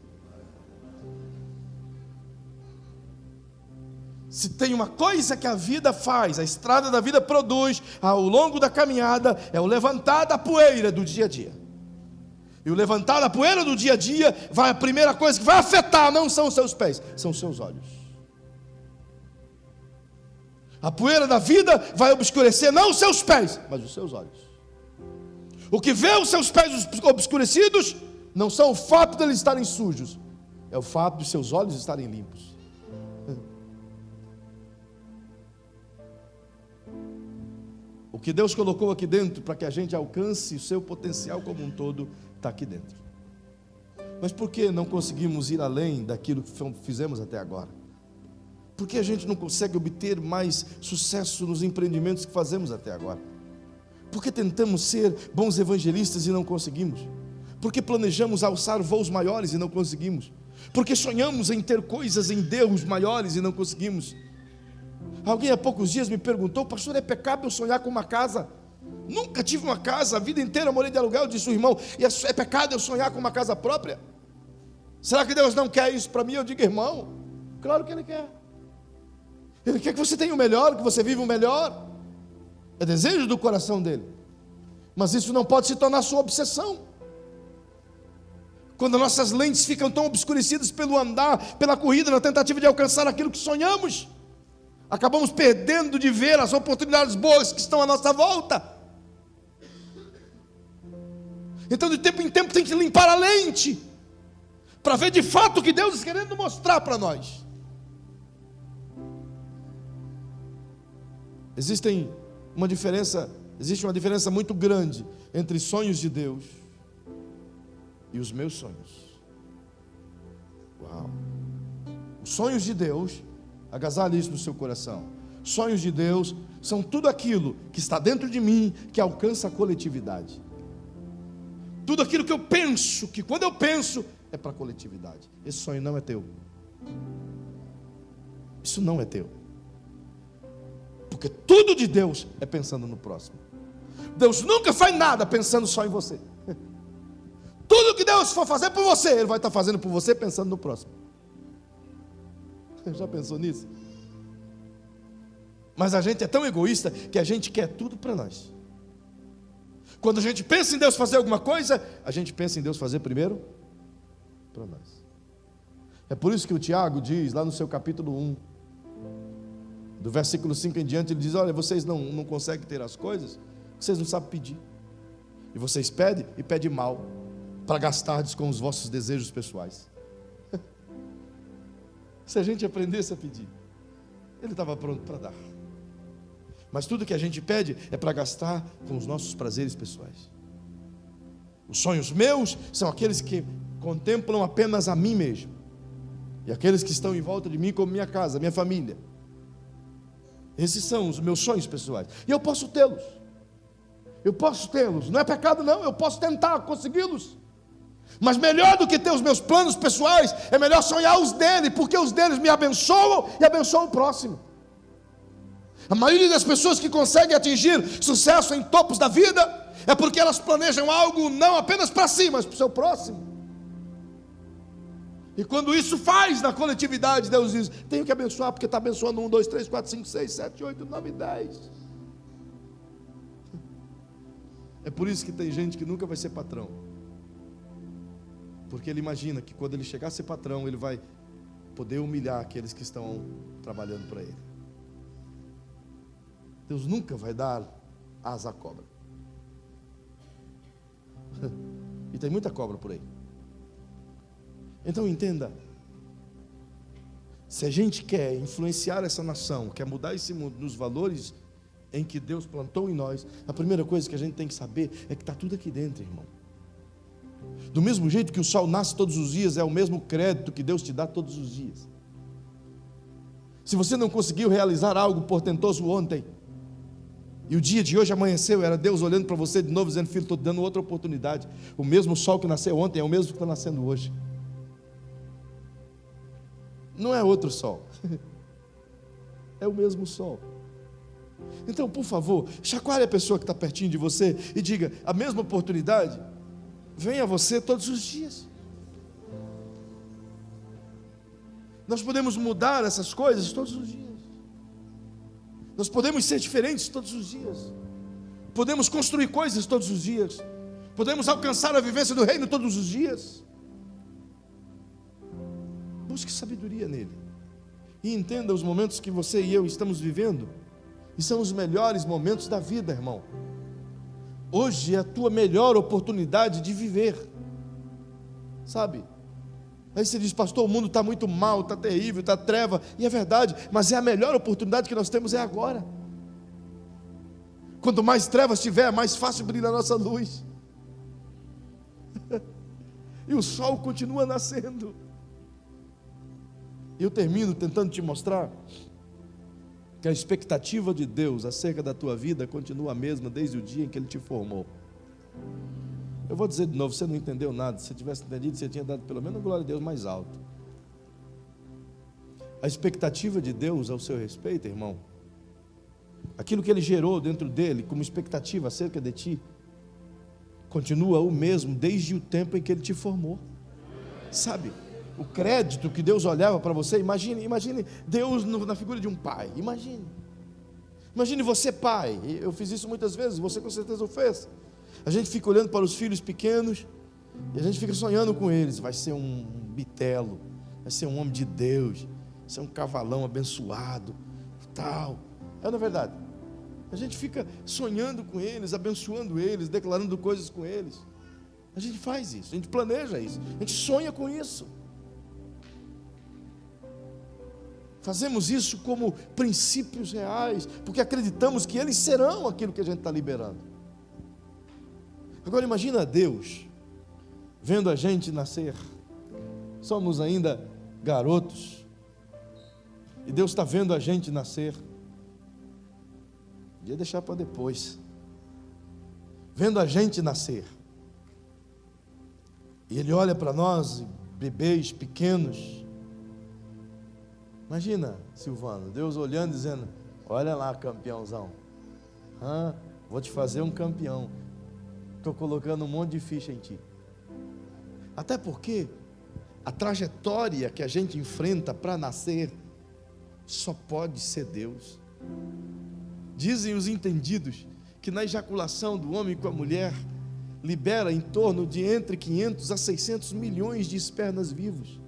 Se tem uma coisa que a vida faz, a estrada da vida produz ao longo da caminhada, é o levantar da poeira do dia a dia. E o levantar da poeira do dia a dia, a primeira coisa que vai afetar não são os seus pés, são os seus olhos. A poeira da vida vai obscurecer não os seus pés, mas os seus olhos. O que vê os seus pés obscurecidos não são o fato de eles estarem sujos, é o fato de seus olhos estarem limpos. O que Deus colocou aqui dentro para que a gente alcance o seu potencial como um todo, está aqui dentro. Mas por que não conseguimos ir além daquilo que fizemos até agora? Por que a gente não consegue obter mais sucesso nos empreendimentos que fazemos até agora? Por que tentamos ser bons evangelistas e não conseguimos? Por que planejamos alçar voos maiores e não conseguimos? Por que sonhamos em ter coisas em Deus maiores e não conseguimos? Alguém há poucos dias me perguntou: pastor, é pecado eu sonhar com uma casa? Nunca tive uma casa, a vida inteira eu morei de aluguel. Eu disse: irmão, é pecado eu sonhar com uma casa própria? Será que Deus não quer isso para mim? Eu digo: irmão, claro que Ele quer. Ele quer que você tenha o melhor, que você viva o melhor. É desejo do coração dele. Mas isso não pode se tornar sua obsessão. Quando nossas lentes ficam tão obscurecidas pelo andar, pela corrida, na tentativa de alcançar aquilo que sonhamos, acabamos perdendo de ver as oportunidades boas que estão à nossa volta. Então de tempo em tempo tem que limpar a lente, para ver de fato o que Deus está querendo mostrar para nós. Existe uma diferença muito grande entre sonhos de Deus e os meus sonhos. Uau! Os sonhos de Deus, agasalhe isso no seu coração. Sonhos de Deus são tudo aquilo que está dentro de mim, que alcança a coletividade. Tudo aquilo que eu penso, que quando eu penso, é para a coletividade. Esse sonho não é teu. Isso não é teu. Porque tudo de Deus é pensando no próximo. Deus nunca faz nada pensando só em você. Tudo que Deus for fazer por você, Ele vai estar fazendo por você pensando no próximo. Já pensou nisso? Mas a gente é tão egoísta que a gente quer tudo para nós. Quando a gente pensa em Deus fazer alguma coisa, a gente pensa em Deus fazer primeiro para nós. É por isso que o Tiago diz lá no seu capítulo 1, do versículo 5 em diante, ele diz: olha, vocês não conseguem ter as coisas, vocês não sabem pedir. E vocês pedem e pedem mal, para gastardes com os vossos desejos pessoais. Se a gente aprendesse a pedir, Ele estava pronto para dar. Mas tudo que a gente pede é para gastar com os nossos prazeres pessoais. Os sonhos meus são aqueles que contemplam apenas a mim mesmo, e aqueles que estão em volta de mim, como minha casa, minha família. Esses são os meus sonhos pessoais, e eu posso tê-los. Não é pecado não, eu posso tentar consegui-los. Mas melhor do que ter os meus planos pessoais, é melhor sonhar os dele, porque os deles me abençoam e abençoam o próximo. A maioria das pessoas que conseguem atingir sucesso em topos da vida, é porque elas planejam algo não apenas para si, mas para o seu próximo. E quando isso faz na coletividade, Deus diz: tenho que abençoar, porque está abençoando 1, 2, 3, 4, 5, 6, 7, 8, 9, 10. É por isso que tem gente que nunca vai ser patrão, porque ele imagina que quando ele chegar a ser patrão, ele vai poder humilhar aqueles que estão trabalhando para ele. Deus nunca vai dar asa à cobra. E tem muita cobra por aí. Então entenda, se a gente quer influenciar essa nação, quer mudar esse mundo nos valores em que Deus plantou em nós, a primeira coisa que a gente tem que saber é que está tudo aqui dentro, irmão. Do mesmo jeito que o sol nasce todos os dias, é o mesmo crédito que Deus te dá todos os dias. Se você não conseguiu realizar algo portentoso ontem, e o dia de hoje amanheceu, era Deus olhando para você de novo, dizendo: filho, estou te dando outra oportunidade. O mesmo sol que nasceu ontem é o mesmo que está nascendo hoje. Não é outro sol, é o mesmo sol. Então, por favor, chacoalhe a pessoa que está pertinho de você e diga: a mesma oportunidade vem a você todos os dias. Nós podemos mudar essas coisas todos os dias. Nós podemos ser diferentes todos os dias. Podemos construir coisas todos os dias. Podemos alcançar a vivência do reino todos os dias. Busque sabedoria nele. E entenda os momentos que você e eu estamos vivendo. E são os melhores momentos da vida, irmão. Hoje é a tua melhor oportunidade de viver. Sabe? Aí você diz: pastor, o mundo está muito mal, está terrível, está treva. E é verdade, mas é a melhor oportunidade que nós temos é agora. Quanto mais trevas tiver, mais fácil brilha a nossa luz. E o sol continua nascendo. E eu termino tentando te mostrar que a expectativa de Deus acerca da tua vida continua a mesma desde o dia em que Ele te formou. Eu vou dizer de novo, você não entendeu nada. Se você tivesse entendido, você tinha dado pelo menos glória a Deus mais alto. A expectativa de Deus ao seu respeito, irmão, aquilo que Ele gerou dentro dele como expectativa acerca de ti, continua o mesmo desde o tempo em que Ele te formou. Sabe, o crédito que Deus olhava para você, imagine Deus na figura de um pai. Imagine você pai. Eu fiz isso muitas vezes, você com certeza o fez. A gente fica olhando para os filhos pequenos e a gente fica sonhando com eles. Vai ser um bitelo, vai ser um homem de Deus, vai ser um cavalão abençoado, tal. É na verdade. A gente fica sonhando com eles, abençoando eles, declarando coisas com eles. A gente faz isso, a gente planeja isso, a gente sonha com isso. Fazemos isso como princípios reais, porque acreditamos que eles serão aquilo que a gente está liberando. Agora imagina Deus vendo a gente nascer. Somos ainda garotos, e Deus está vendo a gente nascer. Podia deixar para depois. Vendo a gente nascer. E Ele olha para nós, bebês pequenos. Imagina, Silvano, Deus olhando e dizendo: olha lá, campeãozão, vou te fazer um campeão, estou colocando um monte de ficha em ti. Até porque a trajetória que a gente enfrenta para nascer só pode ser Deus. Dizem os entendidos que na ejaculação do homem com a mulher libera em torno de entre 500 a 600 milhões de espermas vivos.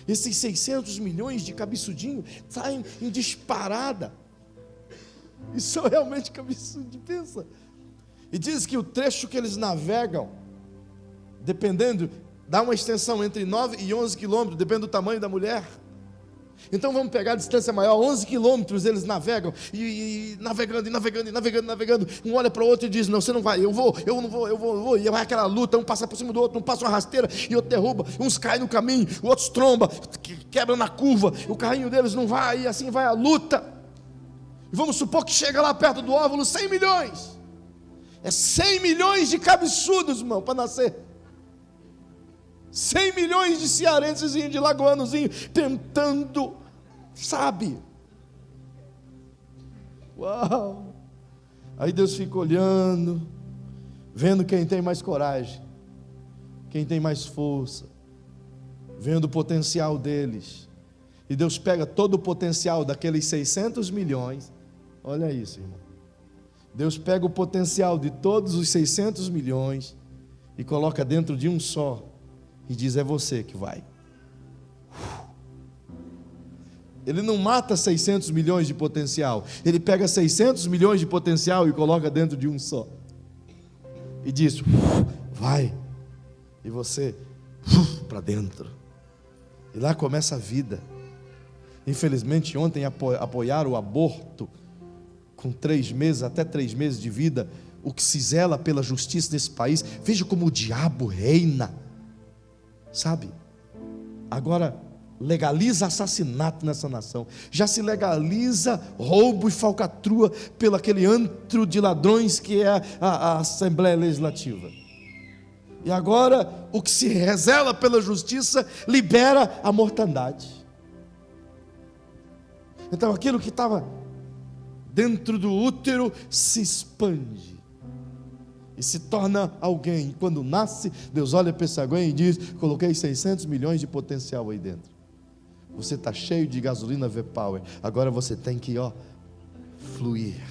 Esses 600 milhões de cabeçudinho saem em disparada. Isso é realmente cabeçudo, pensa. E diz que o trecho que eles navegam, dependendo, dá uma extensão entre 9 e 11 quilômetros, depende do tamanho da mulher. Então vamos pegar a distância maior, 11 quilômetros eles navegam, e navegando, um olha para o outro e diz: não, você não vai, eu vou, e vai aquela luta, um passa por cima do outro, um passa uma rasteira e outro derruba, uns caem no caminho, outros tromba, quebra na curva, o carrinho deles não vai, e assim vai a luta. E vamos supor que chega lá perto do óvulo 100 milhões, é 100 milhões de cabeçudos, irmão, para nascer. 100 milhões de cearenses, de lagoanozinho, tentando, sabe? Uau! Aí Deus fica olhando, vendo quem tem mais coragem, quem tem mais força, vendo o potencial deles. E Deus pega todo o potencial daqueles 600 milhões. Olha isso, irmão. Deus pega o potencial de todos os 600 milhões e coloca dentro de um só. E diz: é você que vai. Ele não mata 600 milhões de potencial. Ele pega 600 milhões de potencial e coloca dentro de um só. E diz: vai. E você para dentro. E lá começa a vida. Infelizmente ontem apoiaram o aborto com 3 meses, até 3 meses de vida, o que se zela pela justiça nesse país. Veja como o diabo reina, sabe? Agora legaliza assassinato nessa nação, já se legaliza roubo e falcatrua pelo aquele antro de ladrões que é a Assembleia Legislativa. E agora o que se rezela pela justiça libera a mortandade. Então aquilo que estava dentro do útero se expande e se torna alguém. E quando nasce, Deus olha para esse alguém e diz: coloquei 600 milhões de potencial aí dentro. Você está cheio de gasolina V-Power. Agora você tem que fluir.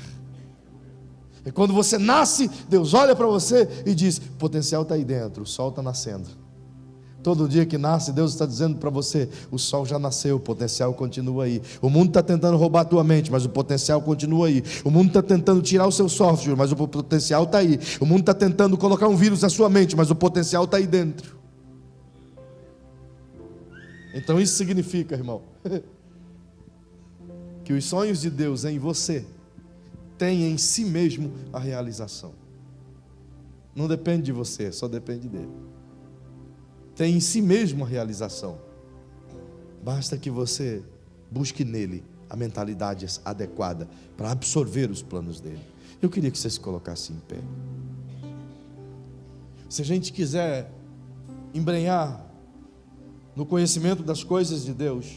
E quando você nasce, Deus olha para você e diz: o potencial está aí dentro, o sol está nascendo. Todo dia que nasce, Deus está dizendo para você: o sol já nasceu, o potencial continua aí. O mundo está tentando roubar a tua mente, mas o potencial continua aí. O mundo está tentando tirar o seu software, mas o potencial está aí. O mundo está tentando colocar um vírus na sua mente, mas o potencial está aí dentro. Então isso significa, irmão, que os sonhos de Deus em você têm em si mesmo a realização. Não depende de você, só depende dele. Tem em si mesmo a realização. Basta que você busque nele a mentalidade adequada para absorver os planos dele. Eu queria que você se colocasse em pé. Se a gente quiser embrenhar no conhecimento das coisas de Deus,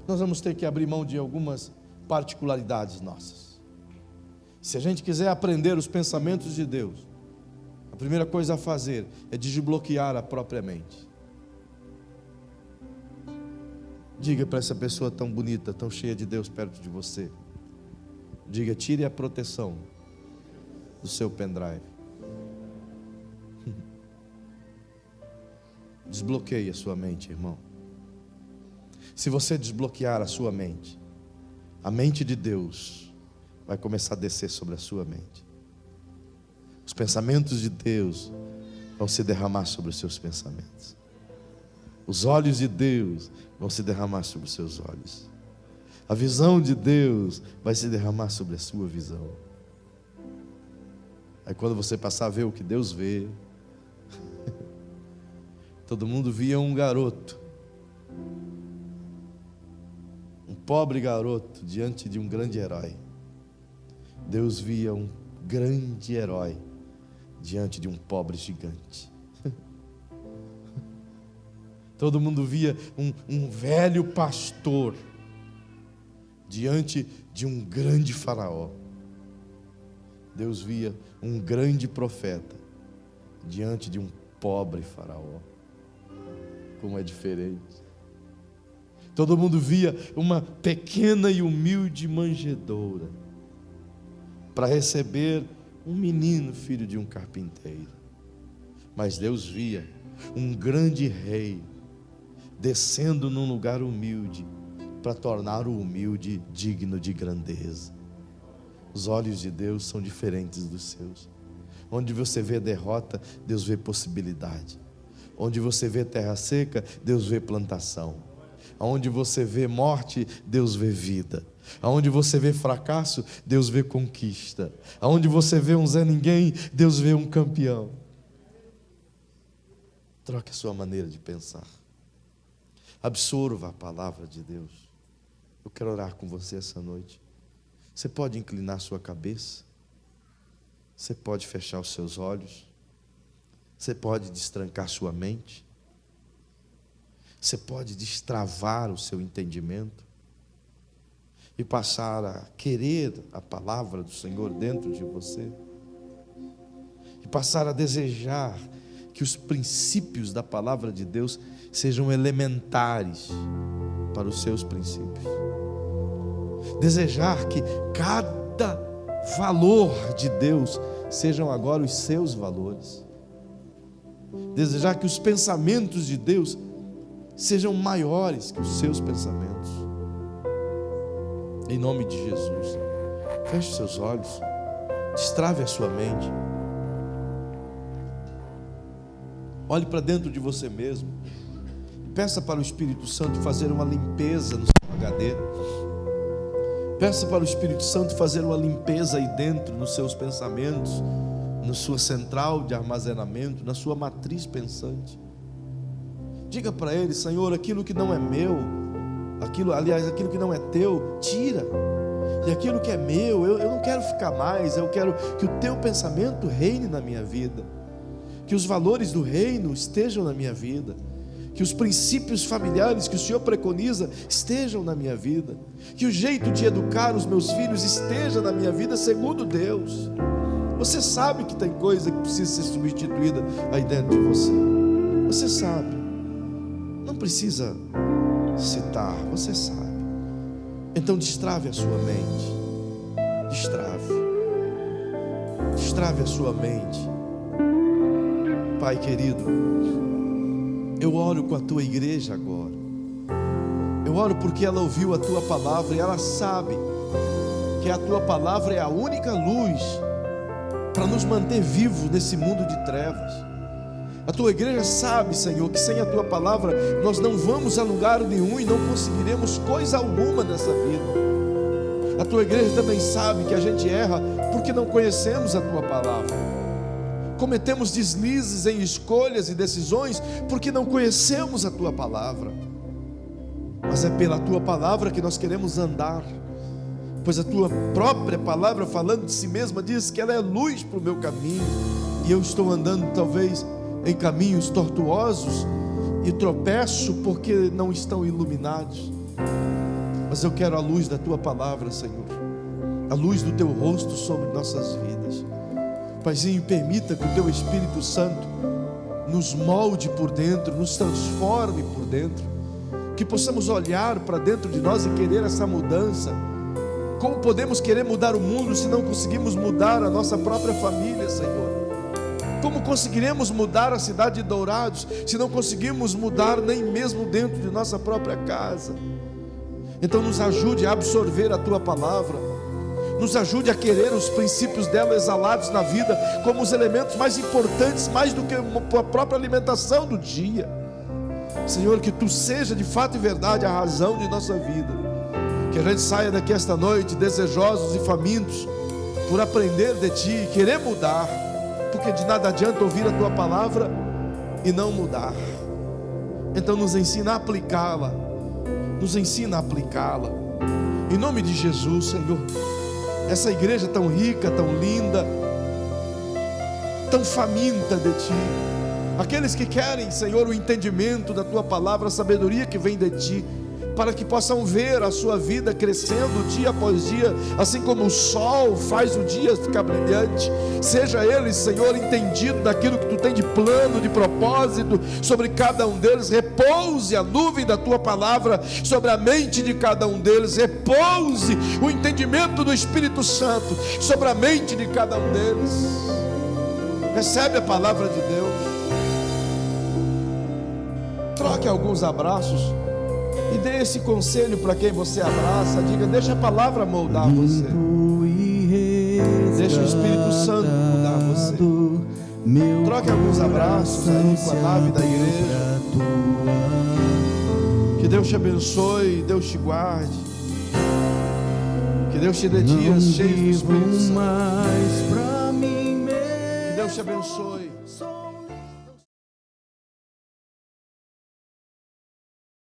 nós vamos ter que abrir mão de algumas particularidades nossas. Se a gente quiser aprender os pensamentos de Deus, a primeira coisa a fazer é desbloquear a própria mente. Diga para essa pessoa tão bonita, tão cheia de Deus perto de você. Diga: tire a proteção do seu pendrive. Desbloqueie a sua mente, irmão. Se você desbloquear a sua mente, a mente de Deus vai começar a descer sobre a sua mente. Os pensamentos de Deus vão se derramar sobre os seus pensamentos. Os olhos de Deus vão se derramar sobre os seus olhos. A visão de Deus vai se derramar sobre a sua visão. Aí quando você passar a ver o que Deus vê, todo mundo via um garoto, um pobre garoto diante de um grande herói. Deus via um grande herói diante de um pobre gigante. Todo mundo via um velho pastor diante de um grande faraó. Deus via um grande profeta diante de um pobre faraó. Como é diferente. Todo mundo via uma pequena e humilde manjedoura para receber um menino, filho de um carpinteiro. Mas Deus via um grande rei descendo num lugar humilde para tornar o humilde digno de grandeza. Os olhos de Deus são diferentes dos seus. Onde você vê derrota, Deus vê possibilidade. Onde você vê terra seca, Deus vê plantação. Onde você vê morte, Deus vê vida. Onde você vê fracasso, Deus vê conquista. Onde você vê um Zé Ninguém, Deus vê um campeão. Troque a sua maneira de pensar. Absorva a palavra de Deus. Eu quero orar com você essa noite. Você pode inclinar sua cabeça. Você pode fechar os seus olhos. Você pode destrancar sua mente. Você pode destravar o seu entendimento e passar a querer a palavra do Senhor dentro de você, e passar a desejar que os princípios da palavra de Deus sejam elementares para os seus princípios. Desejar que cada valor de Deus sejam agora os seus valores. Desejar que os pensamentos de Deus sejam maiores que os seus pensamentos. Em nome de Jesus, feche os seus olhos, destrave a sua mente, olhe para dentro de você mesmo, peça para o Espírito Santo fazer uma limpeza no seu HD, peça para o Espírito Santo fazer uma limpeza aí dentro, nos seus pensamentos, na sua central de armazenamento, na sua matriz pensante. Diga para Ele: Senhor, aquilo que não é meu, aquilo que não é teu, tira. E aquilo que é meu, eu não quero ficar mais. Eu quero que o teu pensamento reine na minha vida, que os valores do reino estejam na minha vida, que os princípios familiares que o Senhor preconiza estejam na minha vida, que o jeito de educar os meus filhos esteja na minha vida segundo Deus. Você sabe que tem coisa que precisa ser substituída aí dentro de você. Você sabe. Não precisa citar, você sabe. Então destrave a sua mente. Destrave a sua mente. Pai querido, eu oro com a tua igreja agora. Eu oro porque ela ouviu a tua palavra e ela sabe que a tua palavra é a única luz para nos manter vivos nesse mundo de trevas. A tua igreja sabe, Senhor, que sem a tua palavra nós não vamos a lugar nenhum e não conseguiremos coisa alguma nessa vida. A tua igreja também sabe que a gente erra porque não conhecemos a tua palavra. Cometemos deslizes em escolhas e decisões porque não conhecemos a tua palavra. Mas é pela tua palavra que nós queremos andar, pois a tua própria palavra, falando de si mesma, diz que ela é luz para o meu caminho. E eu estou andando talvez em caminhos tortuosos e tropeço porque não estão iluminados. Mas eu quero a luz da tua palavra, Senhor, a luz do teu rosto sobre nossas vidas. Paizinho, permita que o teu Espírito Santo nos molde por dentro, nos transforme por dentro, que possamos olhar para dentro de nós e querer essa mudança. Como podemos querer mudar o mundo se não conseguimos mudar a nossa própria família, Senhor? Como conseguiremos mudar a cidade de Dourados se não conseguimos mudar nem mesmo dentro de nossa própria casa? Então nos ajude a absorver a tua palavra, nos ajude a querer os princípios dela exalados na vida como os elementos mais importantes, mais do que a própria alimentação do dia. Senhor, que tu seja de fato e verdade a razão de nossa vida, que a gente saia daqui esta noite desejosos e famintos por aprender de ti e querer mudar, porque de nada adianta ouvir a tua palavra e não mudar. Então nos ensina a aplicá-la, em nome de Jesus, Senhor. Essa igreja tão rica, tão linda, tão faminta de ti, aqueles que querem, Senhor, o entendimento da tua palavra, a sabedoria que vem de ti, para que possam ver a sua vida crescendo dia após dia, assim como o sol faz o dia ficar brilhante. Seja eles, Senhor, entendido daquilo que tu tem de plano, de propósito sobre cada um deles. Repouse a nuvem da tua palavra sobre a mente de cada um deles. Repouse o entendimento do Espírito Santo sobre a mente de cada um deles. Recebe a palavra de Deus. Troque alguns abraços e dê esse conselho para quem você abraça. Diga: deixa a palavra moldar você, deixa o Espírito Santo mudar você. Troque alguns abraços aí com a nave da igreja. Que Deus te abençoe, Deus te guarde, que Deus te dê dias cheios do Espírito Santo. Que Deus te abençoe.